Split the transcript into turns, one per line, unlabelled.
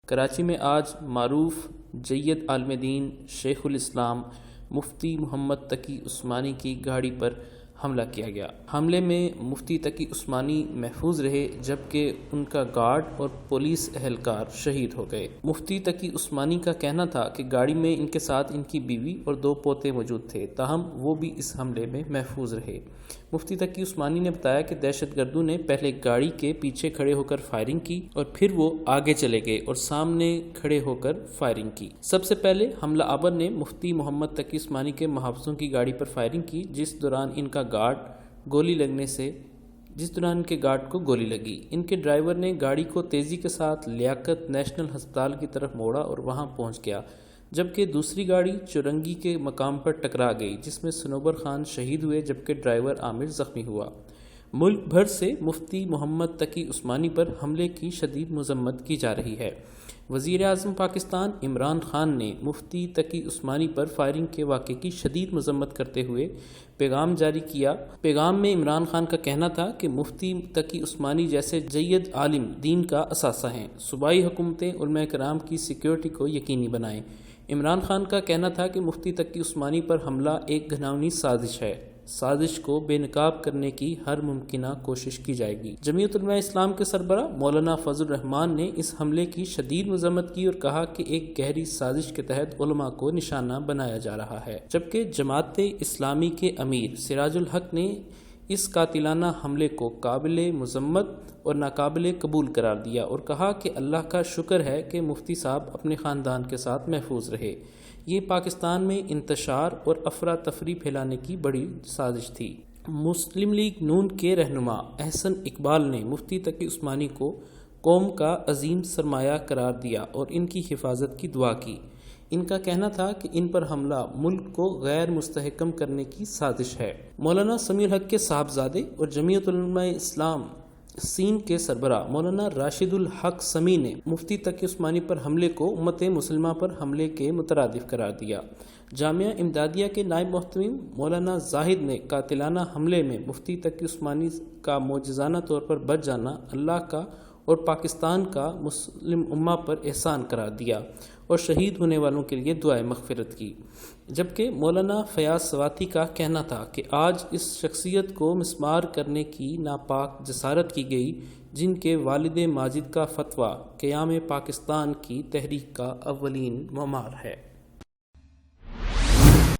کراچی میں آج معروف جید عالم دین شیخ الاسلام مفتی محمد تقی عثمانی کی گاڑی پر حملہ کیا گیا۔ حملے میں مفتی تقی عثمانی محفوظ رہے جبکہ ان کا گارڈ اور پولیس اہلکار شہید ہو گئے۔ مفتی تقی عثمانی کا کہنا تھا کہ گاڑی میں ان کے ساتھ ان کی بیوی اور 2 پوتے موجود تھے، تاہم وہ بھی اس حملے میں محفوظ رہے۔ مفتی تقی عثمانی نے بتایا کہ دہشت گردوں نے پہلے گاڑی کے پیچھے کھڑے ہو کر فائرنگ کی اور پھر وہ آگے چلے گئے اور سامنے کھڑے ہو کر فائرنگ کی۔ سب سے پہلے حملہ آور نے مفتی محمد تقی عثمانی کے محافظوں کی گاڑی پر فائرنگ کی، جس دوران ان کے گارڈ کو گولی لگی۔ ان کے ڈرائیور نے گاڑی کو تیزی کے ساتھ لیاقت نیشنل ہسپتال کی طرف موڑا اور وہاں پہنچ گیا، جبکہ دوسری گاڑی چورنگی کے مقام پر ٹکرا گئی جس میں صنوبر خان شہید ہوئے جبکہ ڈرائیور عامر زخمی ہوا۔ ملک بھر سے مفتی محمد تقی عثمانی پر حملے کی شدید مذمت کی جا رہی ہے۔ وزیر اعظم پاکستان عمران خان نے مفتی تقی عثمانی پر فائرنگ کے واقعے کی شدید مذمت کرتے ہوئے پیغام جاری کیا۔ پیغام میں عمران خان کا کہنا تھا کہ مفتی تقی عثمانی جیسے جید عالم دین کا اثاثہ ہیں، صوبائی حکومتیں علماء کرام کی سیکیورٹی کو یقینی بنائیں۔ عمران خان کا کہنا تھا کہ مفتی تقی عثمانی پر حملہ ایک گھناؤنی سازش ہے، سازش کو بے نقاب کرنے کی ہر ممکنہ کوشش کی جائے گی۔ جمعیت علماء اسلام کے سربراہ مولانا فضل الرحمان نے اس حملے کی شدید مذمت کی اور کہا کہ ایک گہری سازش کے تحت علماء کو نشانہ بنایا جا رہا ہے، جبکہ جماعت اسلامی کے امیر سراج الحق نے اس قاتلانہ حملے کو قابل مذمت اور ناقابل قبول قرار دیا اور کہا کہ اللہ کا شکر ہے کہ مفتی صاحب اپنے خاندان کے ساتھ محفوظ رہے۔ یہ پاکستان میں انتشار اور افراتفری پھیلانے کی بڑی سازش تھی۔ مسلم لیگ نون کے رہنما احسن اقبال نے مفتی تقی عثمانی کو قوم کا عظیم سرمایہ قرار دیا اور ان کی حفاظت کی دعا کی۔ ان کا کہنا تھا کہ ان پر حملہ ملک کو غیر مستحکم کرنے کی سازش ہے۔ مولانا سمیع الحق کے صاحبزادے اور جمعیت علماء اسلام سندھ کے سربراہ مولانا راشد الحق سمیع نے مفتی تقی عثمانی پر حملے کو امت مسلمہ پر حملے کے مترادف قرار دیا۔ جامعہ امدادیہ کے نائب محتمم مولانا زاہد نے قاتلانہ حملے میں مفتی تقی عثمانی کا معجزانہ طور پر بچ جانا اللہ کا اور پاکستان کا مسلم امہ پر احسان قرار دیا اور شہید ہونے والوں کے لیے دعائے مغفرت کی، جبکہ مولانا فیاض سواتی کا کہنا تھا کہ آج اس شخصیت کو مسمار کرنے کی ناپاک جسارت کی گئی جن کے والد ماجد کا فتویٰ قیام پاکستان کی تحریک کا اولین معمار ہے۔